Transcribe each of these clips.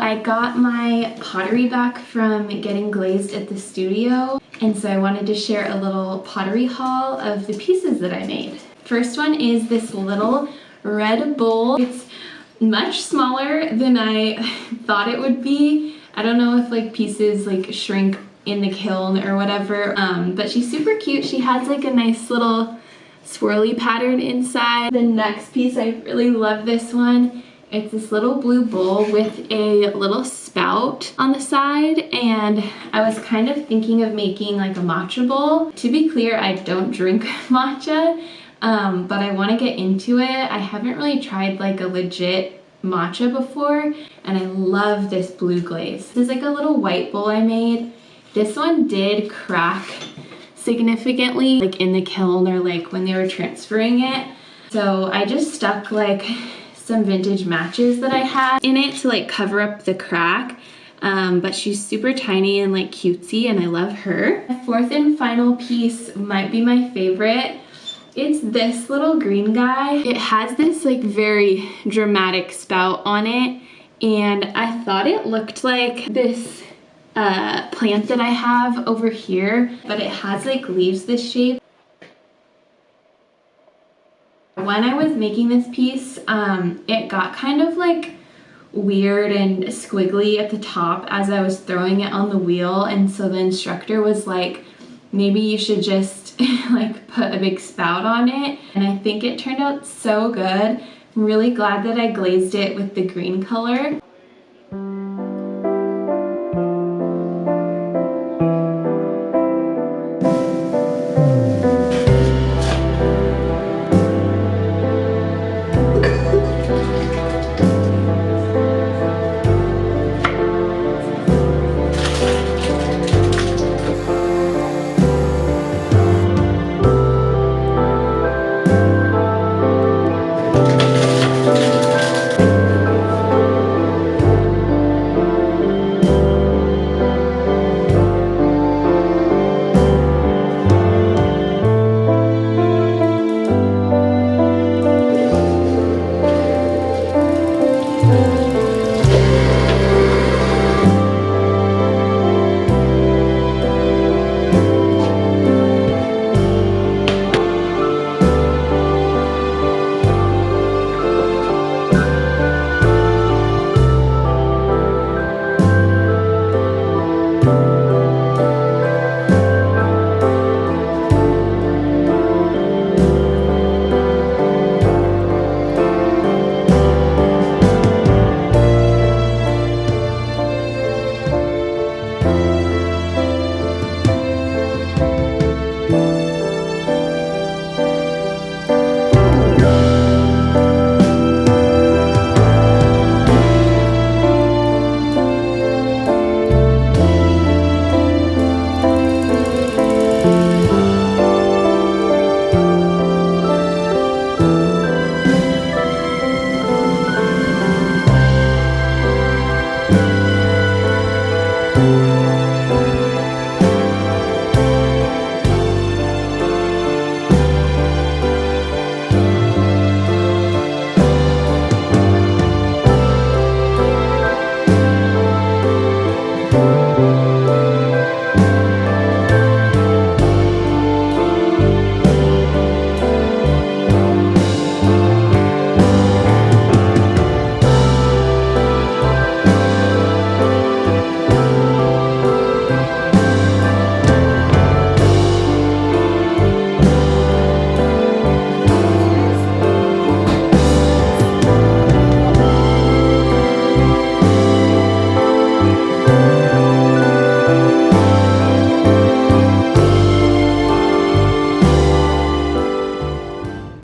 I got my pottery back from getting glazed at the studio, and so I wanted to share a little pottery haul of the pieces that I made. First one is this little red bowl. It's much smaller than I thought it would be. I don't know if like pieces like shrink in the kiln or whatever, but she's super cute. She has like a nice little swirly pattern inside. The next piece, I really love this one. It's this little blue bowl with a little spout on the side, and I was kind of thinking of making like a matcha bowl. To be clear, I don't drink matcha, but I want to get into it. I haven't really tried like a legit matcha before, and I love this blue glaze. This is like a little white bowl I made. This one did crack significantly, like in the kiln or like when they were transferring it. So I just stuck like some vintage matches that I had in it to like cover up the crack. But she's super tiny and like cutesy, and I love her. My fourth and final piece might be my favorite. It's this little green guy. It has this like very dramatic spout on it, and I thought it looked like this plant that I have over here, but it has like leaves this shape. When I was making this piece, it got kind of like weird and squiggly at the top as I was throwing it on the wheel, and so the instructor was like, maybe you should just like put a big spout on it, and I think it turned out so good. I'm really glad that I glazed it with the green color.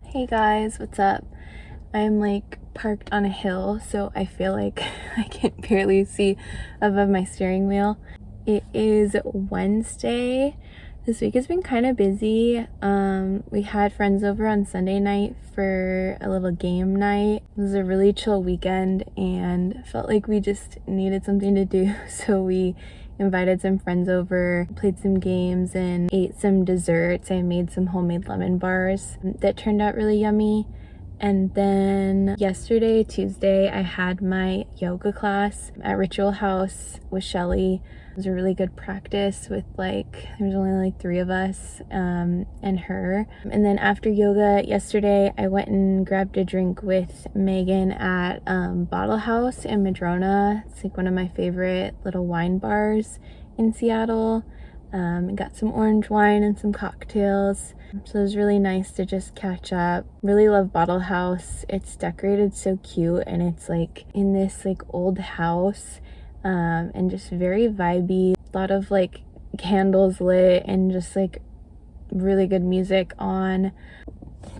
Hey guys, what's up? I'm like parked on a hill, so I feel like I can barely see above my steering wheel. It is Wednesday. This week has been kind of busy. We had friends over on Sunday night for a little game night. It was a really chill weekend and felt like we just needed something to do, so we invited some friends over, played some games, and ate some desserts. I made some homemade lemon bars that turned out really yummy. And then yesterday, Tuesday, I had my yoga class at Ritual House with Shelly. It was a really good practice with there's only like 3 of us and her. And then after yoga yesterday, I went and grabbed a drink with Megan at Bottle House in Madrona. It's like one of my favorite little wine bars in Seattle. Got some orange wine and some cocktails. So it was really nice to just catch up. Really love Bottle House. It's decorated so cute, and it's like in this like old house and just very vibey. A lot of like candles lit and just like really good music on.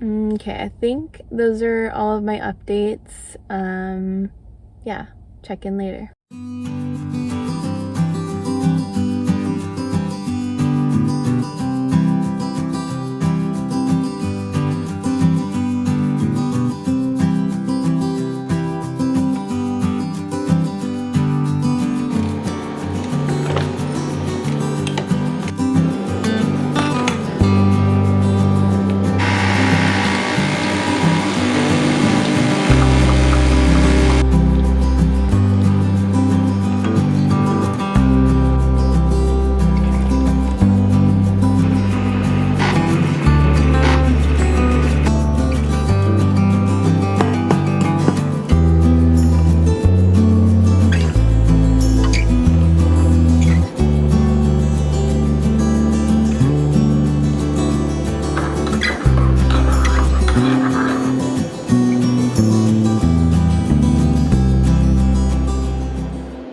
Okay, I think those are all of my updates. Yeah, check in later.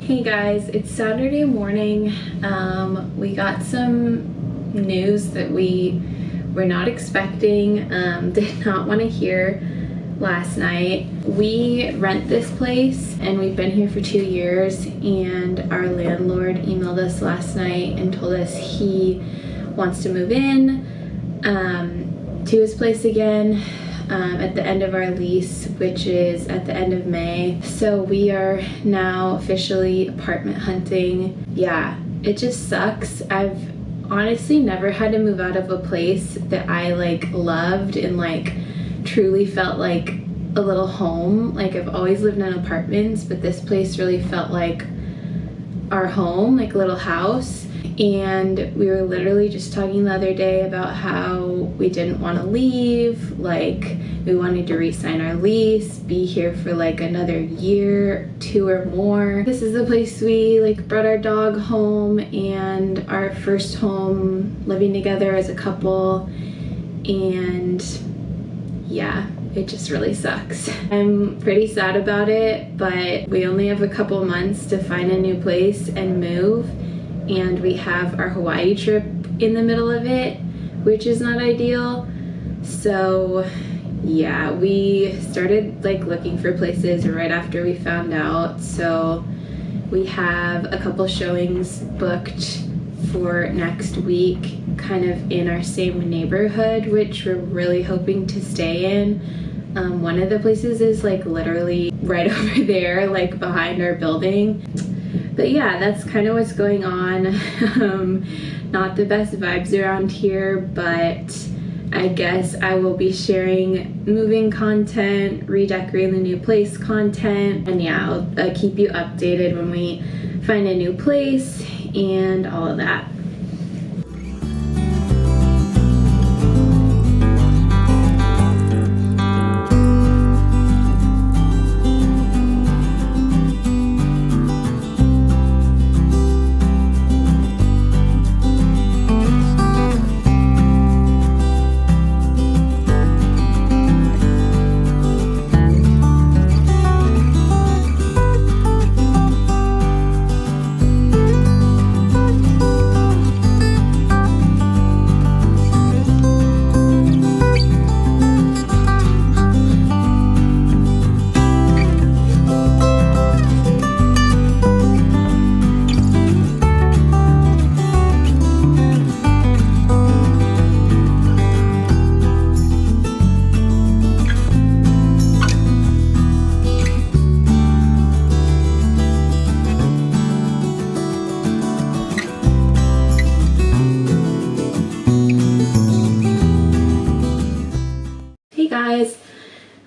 Hey guys, it's Saturday morning. We got some news that we were not expecting, did not want to hear last night. We rent this place and we've been here for 2 years, and our landlord emailed us last night and told us he wants to move in to his place again at the end of our lease, which is at the end of May. So we are now officially apartment hunting. Yeah, it just sucks. I've honestly never had to move out of a place that I like loved and like truly felt like a little home. Like I've always lived in apartments, but this place really felt like our home, like a little house. And we were literally just talking the other day about how we didn't want to leave, like we wanted to re-sign our lease, be here for like another year, 2 or more. This is the place we like brought our dog home, and our first home living together as a couple. And yeah, it just really sucks. I'm pretty sad about it, but we only have a couple months to find a new place and move. And we have our Hawaii trip in the middle of it, which is not ideal. So yeah, we started like looking for places right after we found out. So we have a couple showings booked for next week, kind of in our same neighborhood, which we're really hoping to stay in. One of the places is like literally right over there, like behind our building. But yeah, that's kind of what's going on. Not the best vibes around here, but I guess I will be sharing moving content, redecorating the new place content, and yeah, I'll keep you updated when we find a new place and all of that. Guys,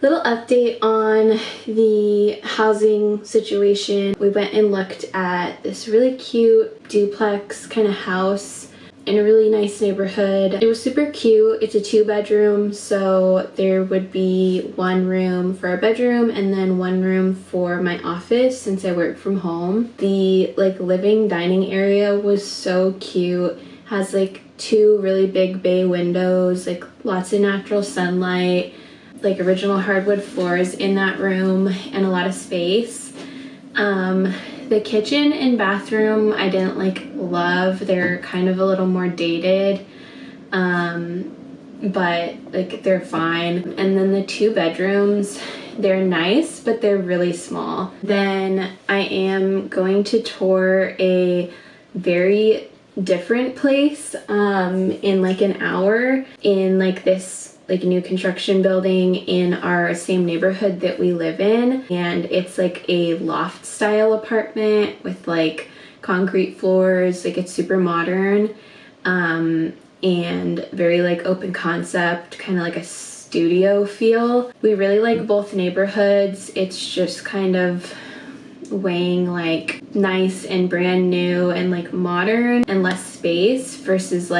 Little update on the housing situation. We went and looked at this really cute duplex kind of house in a really nice neighborhood. It was super cute. It's a 2-bedroom, so there would be 1 room for a bedroom and then 1 room for my office since I work from home. The living dining area was so cute. Has 2 really big bay windows, lots of natural sunlight, original hardwood floors in that room, and a lot of space. The kitchen and bathroom I didn't love. They're kind of a little more dated, but they're fine. And then the 2 bedrooms, they're nice, but they're really small. Then I am going to tour a very different place in an hour in this new construction building in our same neighborhood that we live in, and it's a loft style apartment with concrete floors. It's super modern and very open concept, kind of a studio feel. We really like both neighborhoods. It's just kind of weighing nice and brand new and modern and less space versus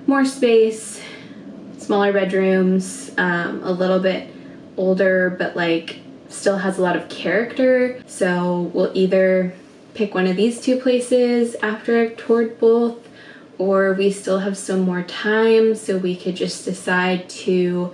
more space, smaller bedrooms, a little bit older, but still has a lot of character. So we'll either pick one of these 2 places after I've toured both, or we still have some more time, so we could just decide to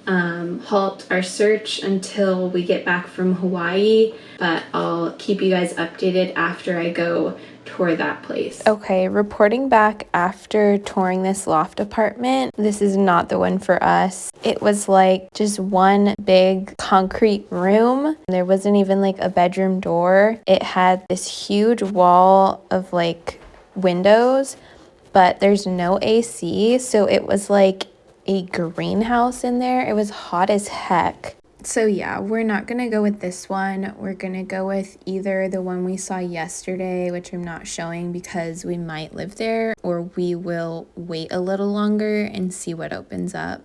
halt our search until we get back from Hawaii. But I'll keep you guys updated after I go tour that place. Okay, reporting back after touring this loft apartment. This is not the one for us. It was just one big concrete room. There wasn't even a bedroom door. It had this huge wall of windows, but there's no AC, so it was a greenhouse in there. It was hot as heck. So yeah, we're not gonna go with this one. We're gonna go with either the one we saw yesterday, which I'm not showing because we might live there, or we will wait a little longer and see what opens up.